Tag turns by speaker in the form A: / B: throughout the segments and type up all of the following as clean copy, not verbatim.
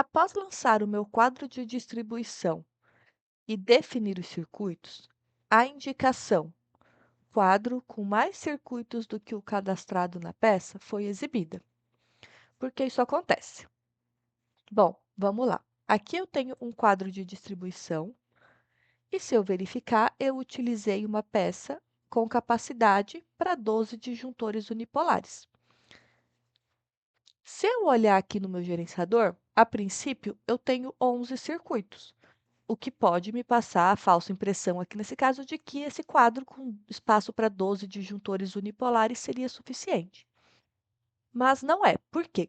A: Após lançar o meu quadro de distribuição e definir os circuitos, a indicação "quadro com mais circuitos do que o cadastrado na peça" foi exibida. Por que isso acontece? Bom, vamos lá. Aqui eu tenho um quadro de distribuição e, se eu verificar, eu utilizei uma peça com capacidade para 12 disjuntores unipolares. Se eu olhar aqui no meu gerenciador, a princípio eu tenho 11 circuitos, o que pode me passar a falsa impressão aqui nesse caso de que esse quadro com espaço para 12 disjuntores unipolares seria suficiente. Mas não é. Por quê?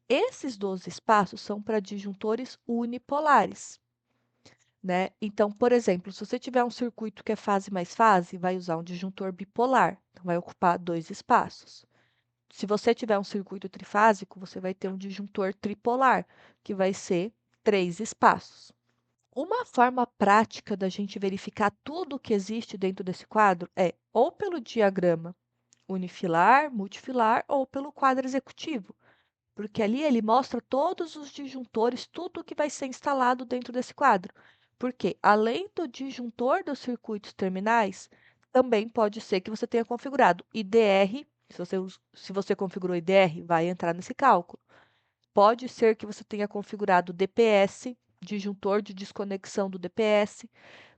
A: Esses 12 espaços são para disjuntores unipolares, né? Então, por exemplo, se você tiver um circuito que é fase mais fase, vai usar um disjuntor bipolar, então vai ocupar 2 espaços. Se você tiver um circuito trifásico, você vai ter um disjuntor tripolar, que vai ser 3 espaços. Uma forma prática da gente verificar tudo o que existe dentro desse quadro é ou pelo diagrama unifilar, multifilar ou pelo quadro executivo, porque ali ele mostra todos os disjuntores, tudo o que vai ser instalado dentro desse quadro. Porque além do disjuntor dos circuitos terminais, também pode ser que você tenha configurado IDR, se você configurou IDR, vai entrar nesse cálculo. Pode ser que você tenha configurado DPS, disjuntor de desconexão do DPS.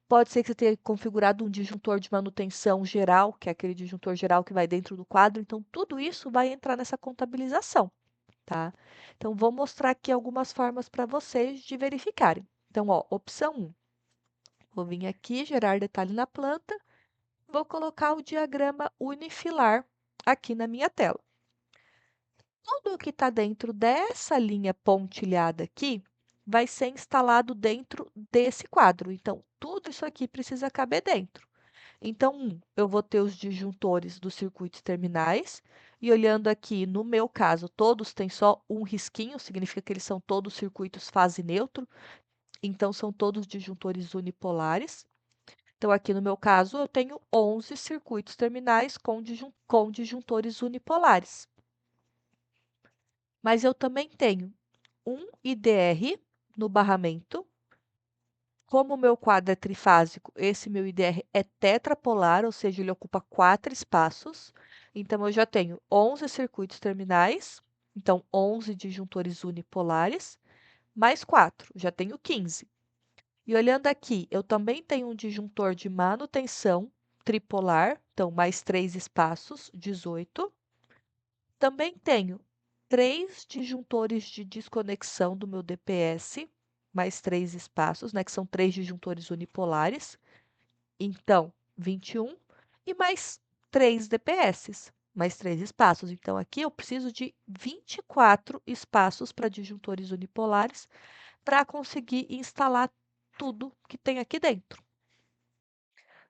A: Pode ser que você tenha configurado um disjuntor de manutenção geral, que é aquele disjuntor geral que vai dentro do quadro. Então, tudo isso vai entrar nessa contabilização, tá? Então, vou mostrar aqui algumas formas para vocês de verificarem. Então, ó, opção 1. Vou vir aqui, gerar detalhe na planta. Vou colocar o diagrama unifilar aqui na minha tela. Tudo que está dentro dessa linha pontilhada aqui vai ser instalado dentro desse quadro. Então, tudo isso aqui precisa caber dentro. Então, eu vou ter os disjuntores dos circuitos terminais, e olhando aqui, no meu caso, todos têm só um risquinho, significa que eles são todos circuitos fase neutro, então são todos disjuntores unipolares. Então, aqui no meu caso, eu tenho 11 circuitos terminais com disjuntores unipolares. Mas eu também tenho um IDR no barramento. Como o meu quadro é trifásico, esse meu IDR é tetrapolar, ou seja, ele ocupa 4 espaços. Então, eu já tenho 11 circuitos terminais, então 11 disjuntores unipolares, mais 4, já tenho 15. E olhando aqui, eu também tenho um disjuntor de manutenção tripolar, então mais 3 espaços, 18. Também tenho 3 disjuntores de desconexão do meu DPS, mais 3 espaços, né, que são 3 disjuntores unipolares, então 21, e mais 3 DPS, mais 3 espaços. Então, aqui eu preciso de 24 espaços para disjuntores unipolares para conseguir instalar tudo que tem aqui dentro,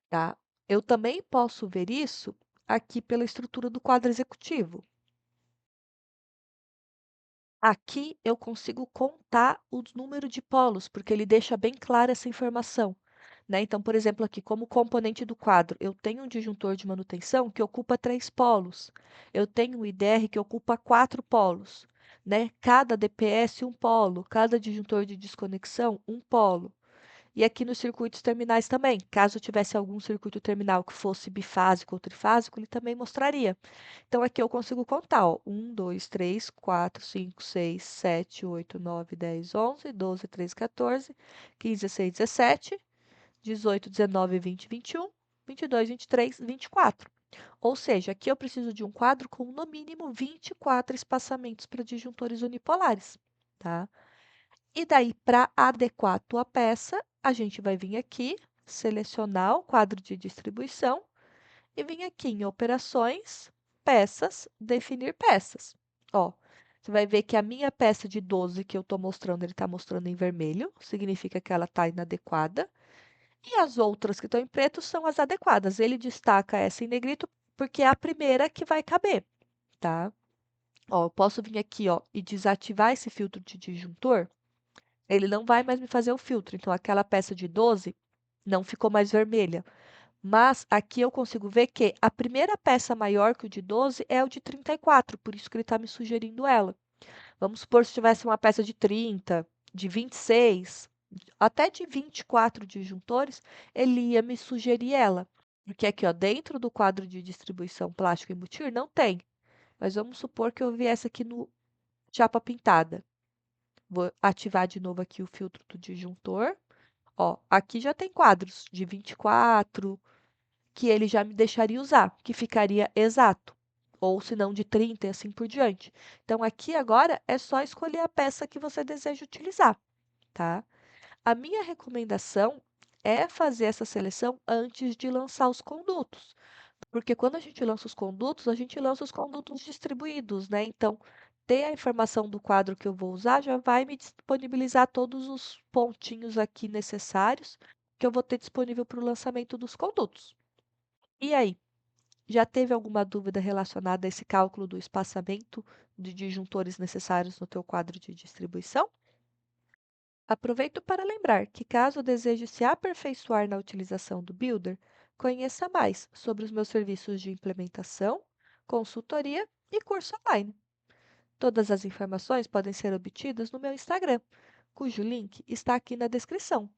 A: tá? Eu também posso ver isso aqui pela estrutura do quadro executivo. Aqui eu consigo contar o número de polos, porque ele deixa bem clara essa informação, né? Então, por exemplo, aqui, como componente do quadro, eu tenho um disjuntor de manutenção que ocupa 3 polos. Eu tenho um IDR que ocupa 4 polos, né? Cada DPS, um polo. Cada disjuntor de desconexão, um polo. E aqui nos circuitos terminais também, caso tivesse algum circuito terminal que fosse bifásico ou trifásico, ele também mostraria. Então, aqui eu consigo contar, ó, 1, 2, 3, 4, 5, 6, 7, 8, 9, 10, 11, 12, 13, 14, 15, 16, 17, 18, 19, 20, 21, 22, 23, 24. Ou seja, aqui eu preciso de um quadro com no mínimo 24 espaçamentos para disjuntores unipolares, tá? E daí, para adequar a tua peça, a gente vai vir aqui, selecionar o quadro de distribuição e vir aqui em operações, peças, definir peças. Ó, você vai ver que a minha peça de 12 que eu estou mostrando, ele está mostrando em vermelho, significa que ela está inadequada. E as outras que estão em preto são as adequadas. Ele destaca essa em negrito porque é a primeira que vai caber, tá? Ó, eu posso vir aqui, ó, e desativar esse filtro de disjuntor. Ele não vai mais me fazer o filtro. Então, aquela peça de 12 não ficou mais vermelha. Mas aqui eu consigo ver que a primeira peça maior que o de 12 é o de 34, por isso que ele está me sugerindo ela. Vamos supor se tivesse uma peça de 30, de 26, até de 24 disjuntores, ele ia me sugerir ela. Porque aqui, ó, dentro do quadro de distribuição plástico embutir, não tem. Mas vamos supor que eu viesse aqui no chapa pintada. Vou ativar de novo aqui o filtro do disjuntor. Ó, aqui já tem quadros de 24 que ele já me deixaria usar, que ficaria exato. Ou se não, de 30 e assim por diante. Então, aqui agora é só escolher a peça que você deseja utilizar, tá? A minha recomendação é fazer essa seleção antes de lançar os condutos, porque quando a gente lança os condutos, a gente lança os condutos distribuídos, né? Então, ter a informação do quadro que eu vou usar já vai me disponibilizar todos os pontinhos aqui necessários que eu vou ter disponível para o lançamento dos condutos. E aí, já teve alguma dúvida relacionada a esse cálculo do espaçamento de disjuntores necessários no teu quadro de distribuição? Aproveito para lembrar que, caso deseje se aperfeiçoar na utilização do Builder, conheça mais sobre os meus serviços de implementação, consultoria e curso online. Todas as informações podem ser obtidas no meu Instagram, cujo link está aqui na descrição.